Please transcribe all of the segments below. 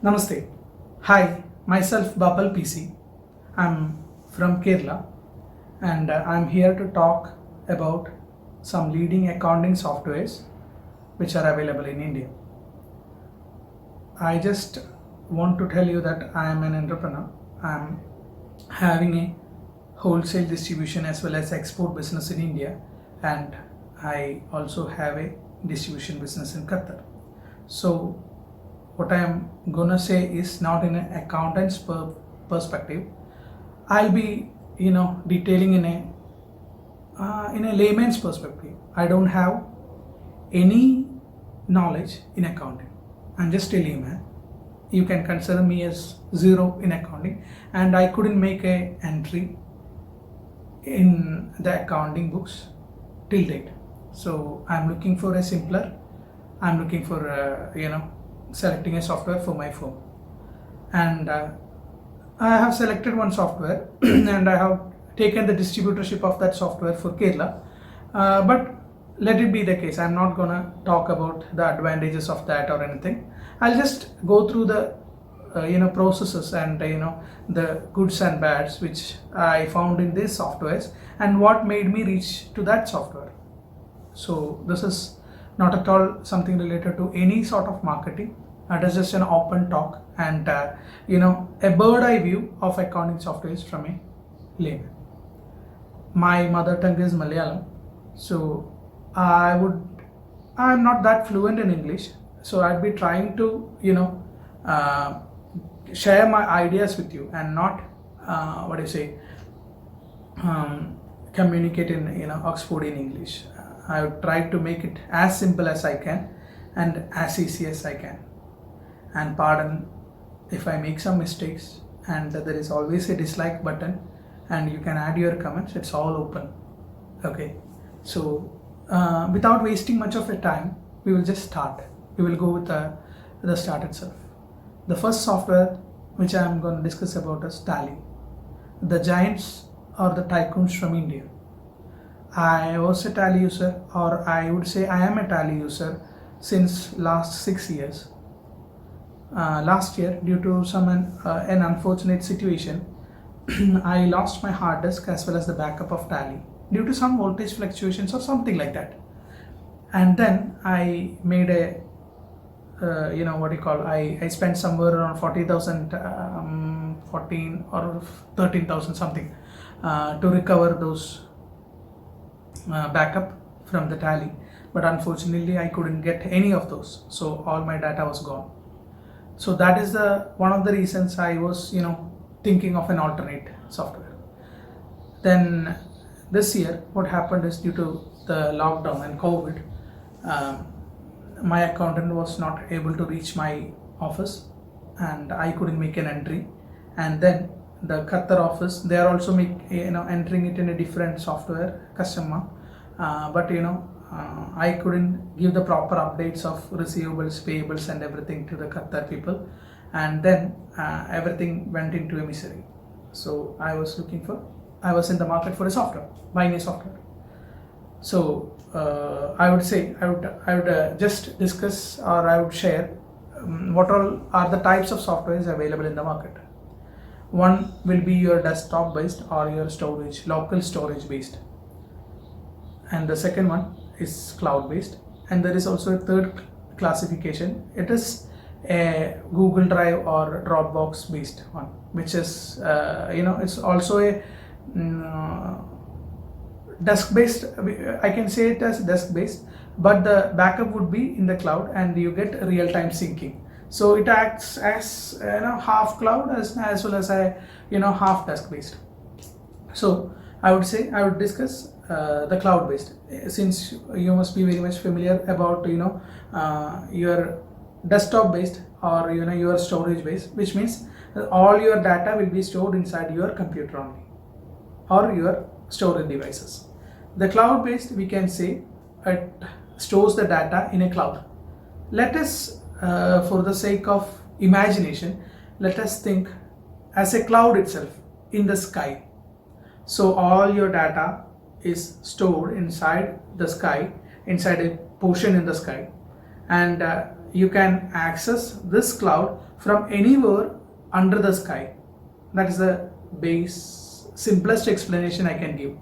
Namaste. Hi, myself Bapal PC. I'm from Kerala and I'm here to talk about some leading accounting softwares which are available in India. I just want to tell you that I am an entrepreneur. I'm having a wholesale distribution as well as export business in India, and I also have a distribution business in Qatar. So what I am gonna say is not in an accountant's perspective. I'll be detailing in a layman's perspective. I don't have any knowledge in accounting. I'm just a layman. You can consider me as zero in accounting, and I couldn't make a entry in the accounting books till date. So I'm looking for a simpler. I'm looking for selecting a software for my phone, and I have selected one software and I have taken the distributorship of that software for Kerala. But let it be the case. I'm not gonna talk about the advantages of that or anything. I'll just go through the processes and the goods and bads which I found in these softwares and what made me reach to that software. So this is not at all something related to any sort of marketing. It is just an open talk and a bird eye view of accounting softwares from a layman. My mother tongue is Malayalam, so I'm not that fluent in English, so I'd be trying to uh, share my ideas with you and not what do you say communicate in Oxford in English. I would try to make it as simple as I can and as easy as I can. And pardon if I make some mistakes, and there is always a dislike button and you can add your comments. It's all open. Okay, so without wasting much of your time, we will just start. We will go with the start itself. The first software which I am going to discuss about is Tally. The giants or the tycoons from India. I was a Tally user, or I would say I am a Tally user since last 6 years. Last year, due to an unfortunate situation, I lost my hard disk as well as the backup of Tally due to some voltage fluctuations or something like that. And then I made a I spent somewhere around 40,000, 14 or 13,000 something to recover those backup from the Tally, but unfortunately I couldn't get any of those, so all my data was gone. So that is the one of the reasons I was thinking of an alternate software. Then this year what happened is, due to the lockdown and COVID, my accountant was not able to reach my office and I couldn't make an entry. And then the Qatar office, they are also entering it in a different software customer, but I couldn't give the proper updates of receivables, payables and everything to the Qatar people, and then everything went into a misery. So I was in the market for a software, buying a software. So I would just discuss, or I would share what all are the types of softwares available in the market. One will be your desktop based or your local storage based, and the second one is cloud based, and there is also a third classification. It is a Google Drive or Dropbox based one, which is it's also a desk based. I can say it as desk based, but the backup would be in the cloud and you get real time syncing. So it acts as half cloud as well as a half desk based. So I would discuss the cloud based, since you must be very much familiar about your desktop based or your storage based, which means all your data will be stored inside your computer only or your storage devices. The cloud based, we can say it stores the data in a cloud. Let us for the sake of imagination, let us think as a cloud itself in the sky. So all your data is stored inside the sky, inside a portion in the sky, and you can access this cloud from anywhere under the sky. That is the simplest explanation I can give.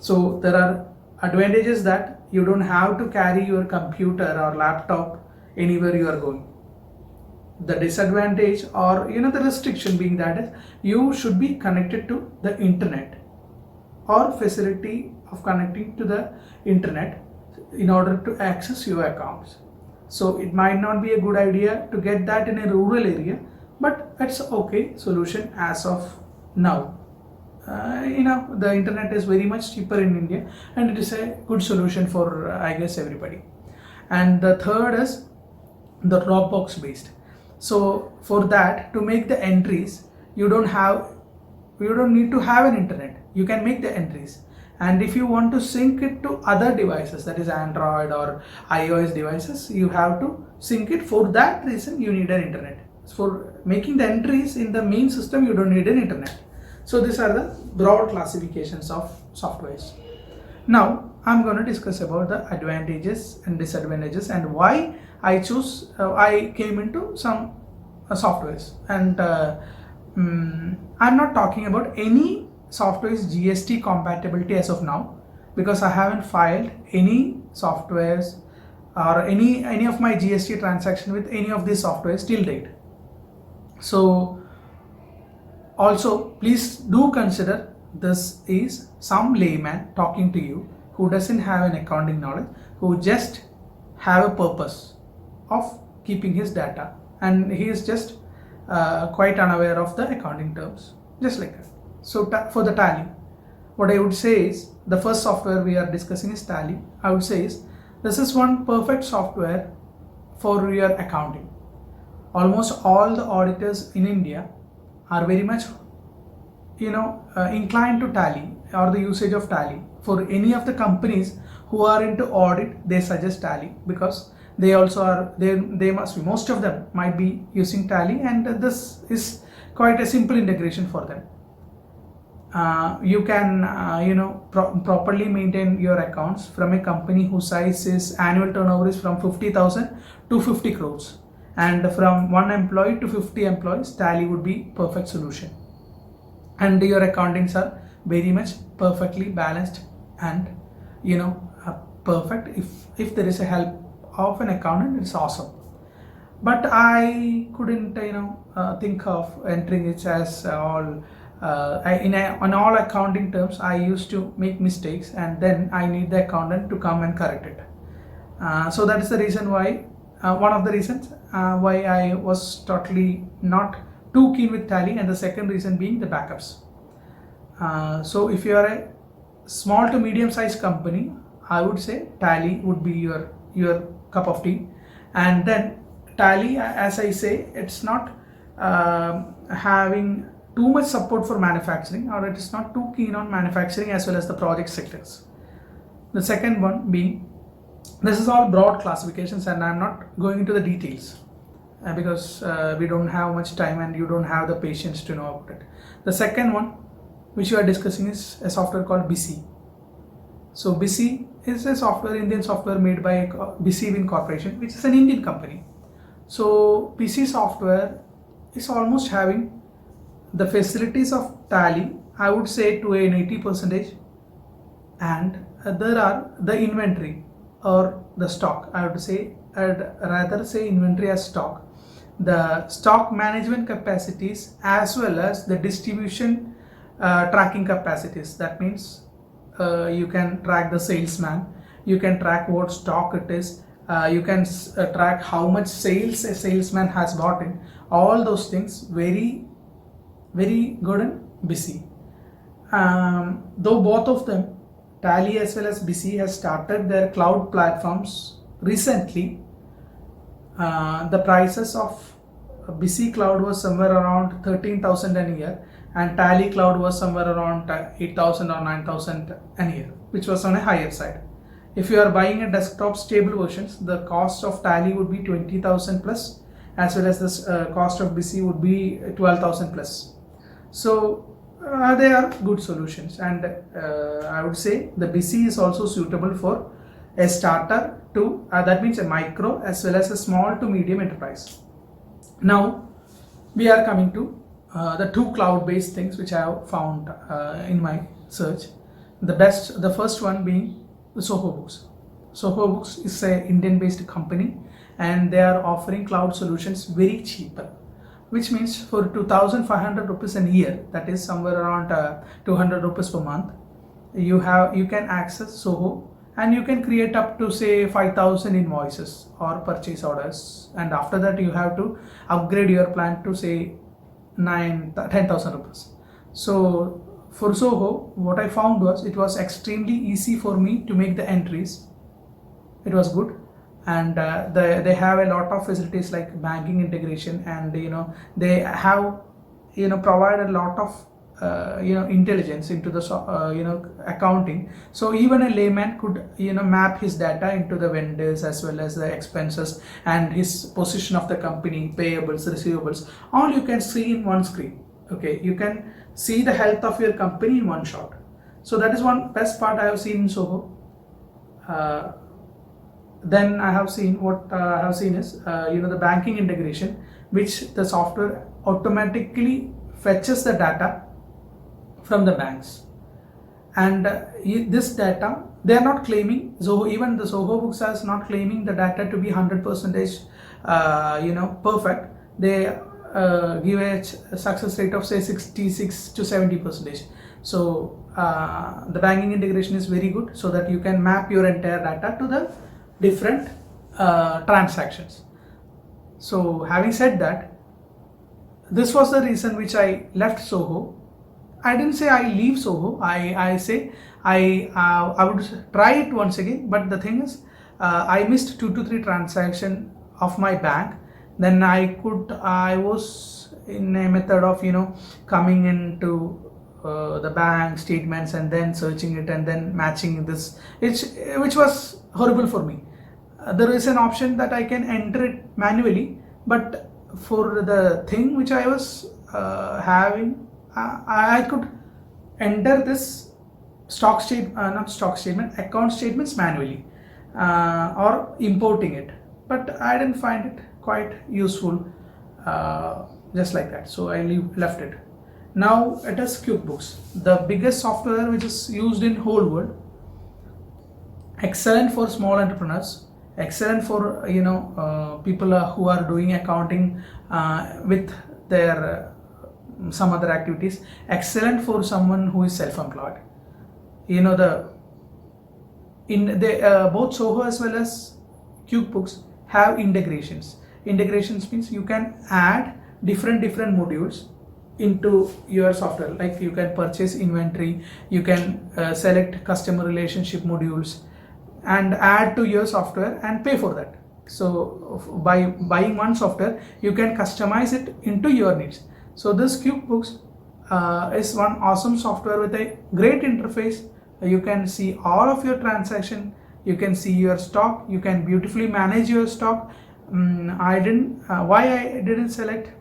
So there are advantages that you don't have to carry your computer or laptop anywhere you are going. The disadvantage, or the restriction being that is you should be connected to the internet or facility of connecting to the internet in order to access your accounts. So it might not be a good idea to get that in a rural area, but it's okay solution as of now. The internet is very much cheaper in India, and it is a good solution for I guess everybody. And the third is the Dropbox based. So for that, to make the entries, you don't need to have an internet. You can make the entries, and if you want to sync it to other devices, that is Android or iOS devices, you have to sync it. For that reason you need an internet. For making the entries in the main system, you don't need an internet. So these are the broad classifications of softwares. Now I'm going to discuss about the advantages and disadvantages and why I came into some softwares. And I'm not talking about any software's GST compatibility as of now, because I haven't filed any softwares or any of my GST transaction with any of these softwares till date. So also please do consider this is some layman talking to you who doesn't have an accounting knowledge, who just have a purpose of keeping his data, and he is just quite unaware of the accounting terms, just like that. So for the Tally, what I would say is, the first software we are discussing is Tally. I would say is, this is one perfect software for your accounting. Almost all the auditors in India are very much inclined to Tally or the usage of Tally. For any of the companies who are into audit, they suggest Tally, because they also are, they must be, most of them might be using Tally, and this is quite a simple integration for them. You can properly maintain your accounts from a company whose size is annual turnover is from 50,000 to 50 crores, and from 1 employee to 50 employees, Tally would be perfect solution. And your accountings are very much perfectly balanced and perfect. If there is a help of an accountant, it's awesome. But I couldn't think of entering it as all on all accounting terms. I used to make mistakes, and then I need the accountant to come and correct it. So that is the reason why, one of the reasons why I was totally not too keen with Tally, and the second reason being the backups. So if you are a small to medium sized company, I would say Tally would be your cup of tea. And then Tally, as I say, it's not having too much support for manufacturing, or it is not too keen on manufacturing as well as the project sectors. The second one being, this is all broad classifications, and I'm not going into the details because we don't have much time and you don't have the patience to know about it. The second one which we are discussing is a software called BC. So BC is a Indian software made by BCWin Corporation, which is an Indian company. So BC software is almost having the facilities of Tally, I would say, to an 80%, and there are the inventory or the stock. I'd rather say inventory as stock. The stock management capacities as well as the distribution tracking capacities. That means you can track the salesman, you can track what stock it is, you can track how much sales a salesman has bought in. All those things very good and busy. Though both of them, Tally as well as BC, has started their cloud platforms recently. The prices of BC cloud was somewhere around 13,000 a year, and Tally cloud was somewhere around 8,000 or 9,000 a year, which was on a higher side. If you are buying a desktop stable versions, the cost of Tally would be 20,000 plus, as well as the cost of BC would be 12,000 plus. So they are good solutions, and I would say the BC is also suitable for a starter to that means a micro as well as a small to medium enterprise. Now we are coming to the two cloud-based things which I have found in my search. The first one being the Soho Books. Soho Books is a Indian-based company, and they are offering cloud solutions very cheaper, which means for 2,500 rupees a year, that is somewhere around 200 rupees per month, you can access Soho, and you can create up to say 5,000 invoices or purchase orders, and after that you have to upgrade your plan to say 10,000 rupees. So for Soho, what I found was it was extremely easy for me to make the entries. It was good, and they have a lot of facilities like banking integration, and they have provide a lot of intelligence into the accounting. So even a layman could map his data into the vendors as well as the expenses and his position of the company, payables, receivables, all you can see in one screen. Okay, you can see the health of your company in one shot. So that is one best part I have seen in Soho. Then I have seen what I have seen is the banking integration, which the software automatically fetches the data from the banks, and this data they are not claiming. So even the Soho Books is not claiming the data to be 100% perfect. They give a success rate of say 66 to 70%. So the banking integration is very good, so that you can map your entire data to the different transactions. So having said that, this was the reason which I left Soho. I didn't say I leave Soho. I say I would try it once again. But the thing is, I missed 2 to 3 transactions of my bank. Then I was in a method of coming into the bank statements and then searching it and then matching this, which was horrible for me. There is an option that I can enter it manually, but for the thing which I was having, I could enter this account statements manually or importing it, but I didn't find it quite useful just like that. So I left it. Now it is QuickBooks, the biggest software which is used in whole world. Excellent for small entrepreneurs, excellent for people who are doing accounting with their some other activities, excellent for someone who is self-employed. Both Soho as well as QuickBooks have integrations. Integrations means you can add different modules into your software. Like you can purchase inventory, you can select customer relationship modules and add to your software and pay for that. So by buying one software, you can customize it into your needs. So this QuickBooks is one awesome software with a great interface. You can see all of your transaction, you can see your stock, you can beautifully manage your stock. Why I didn't select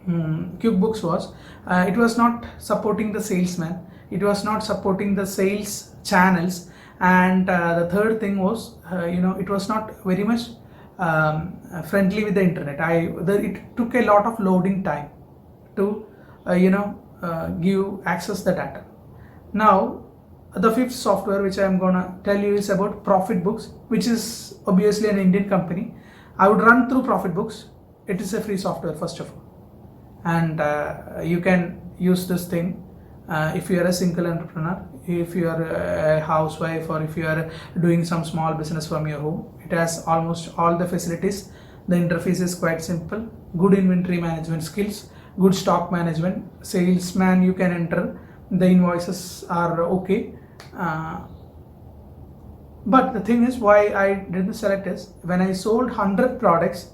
QuickBooks was it was not supporting the salesman, it was not supporting the sales channels, and the third thing was it was not very much friendly with the internet. It took a lot of loading time to access the data. Now the fifth software which I am gonna tell you is about ProfitBooks, which is obviously an Indian company. I would run through ProfitBooks. It is a free software first of all, and you can use this thing if you are a single entrepreneur, if you are a housewife, or if you are doing some small business from your home. It has almost all the facilities. The interface is quite simple. Good inventory management skills, good stock management, salesman you can enter, the invoices are okay. But the thing is, why I didn't select is, when I sold 100 products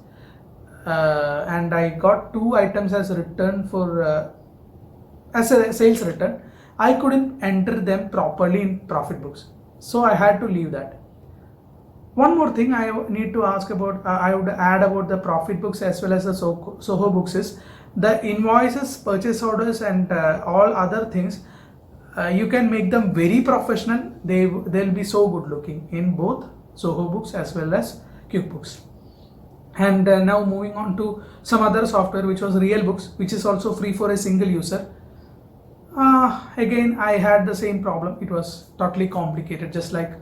and I got 2 items as a return for as a sales return, I couldn't enter them properly in ProfitBooks, so I had to leave that. One more thing I need to ask about, I would add about the ProfitBooks as well as the Soho Books is the invoices, purchase orders, and all other things. You can make them very professional. They'll be so good looking in both Soho Books as well as QuickBooks. And now moving on to some other software, which was RealBooks, which is also free for a single user. Again, I had the same problem. It was totally complicated, just like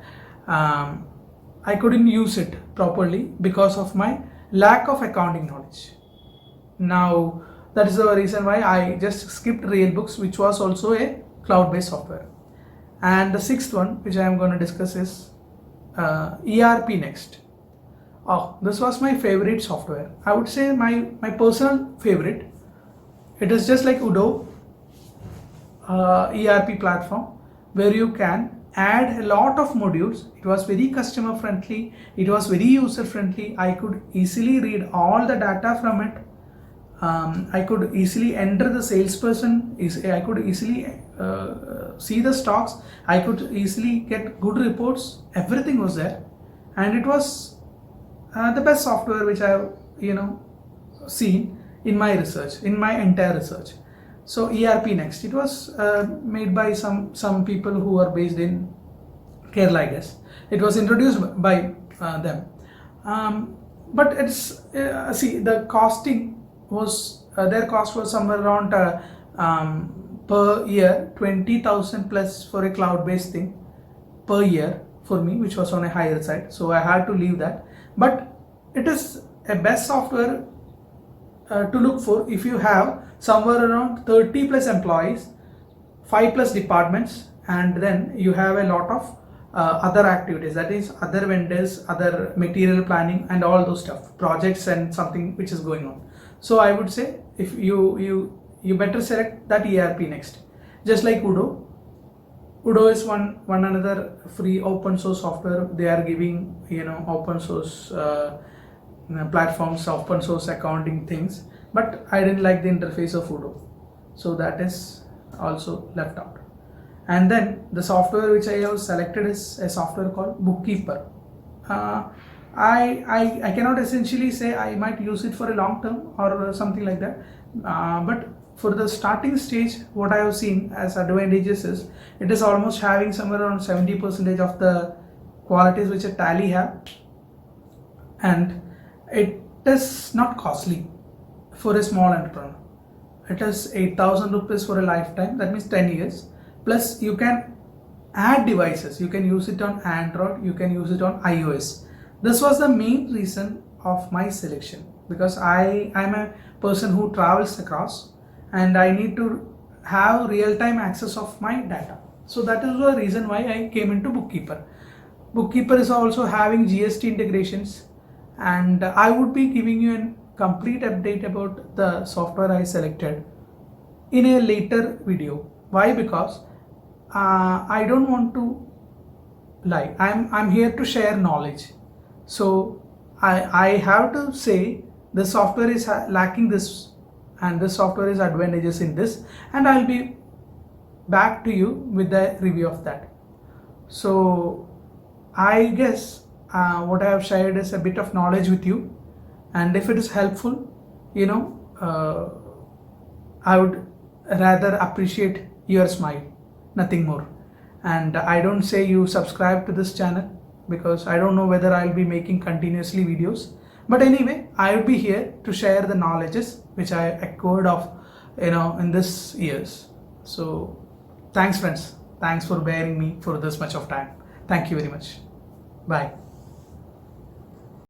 I couldn't use it properly because of my lack of accounting knowledge. Now, that is the reason why I just skipped RealBooks, which was also a cloud-based software. And the sixth one, which I am going to discuss, is ERP Next. Oh, this was my favorite software. I would say my personal favorite. It is just like Udo, ERP platform, where you can add a lot of modules. It was very customer friendly. It was very user friendly. I could easily read all the data from it. I could easily enter the salesperson. I could easily see the stocks. I could easily get good reports. Everything was there, and it was the best software which I have seen in my research, in my entire research. So ERP Next, it was made by some people who are based in Kerala, I guess. It was introduced by them, but it's see, the costing was their cost was somewhere around per year 20,000 plus for a cloud-based thing per year for me, which was on a higher side. So I had to leave that. But it is a best software to look for if you have somewhere around 30 plus employees, 5 plus departments, and then you have a lot of other activities, that is other vendors, other material planning and all those stuff, projects and something which is going on. So I would say if you better select that ERP Next. Just like Udo is one another free open source software. They are giving open source platforms, open source accounting things, but I didn't like the interface of Udo, so that is also left out. And then the software which I have selected is a software called Bookkeeper. I cannot essentially say I might use it for a long term or something like that, but for the starting stage, what I have seen as advantages is it is almost having somewhere around 70% of the qualities which a Tally have, and it is not costly for a small entrepreneur. It is 8,000 rupees for a lifetime, that means 10 years. Plus you can add devices, you can use it on Android, you can use it on iOS. This was the main reason of my selection, because I am a person who travels across and I need to have real-time access of my data. So that is the reason why I came into Bookkeeper. Bookkeeper is also having GST integrations, and I would be giving you a complete update about the software I selected in a later video. Why? Because I don't want to lie. I'm here to share knowledge. So I have to say the software is lacking this and this software is advantageous in this, and I'll be back to you with the review of that. So I guess what I have shared is a bit of knowledge with you, and if it is helpful, I would rather appreciate your smile, nothing more. And I don't say you subscribe to this channel because I don't know whether I'll be making continuously videos, but anyway, I will be here to share the knowledges which I acquired of in this years. So thanks friends, thanks for bearing me for this much of time. Thank you very much. Bye.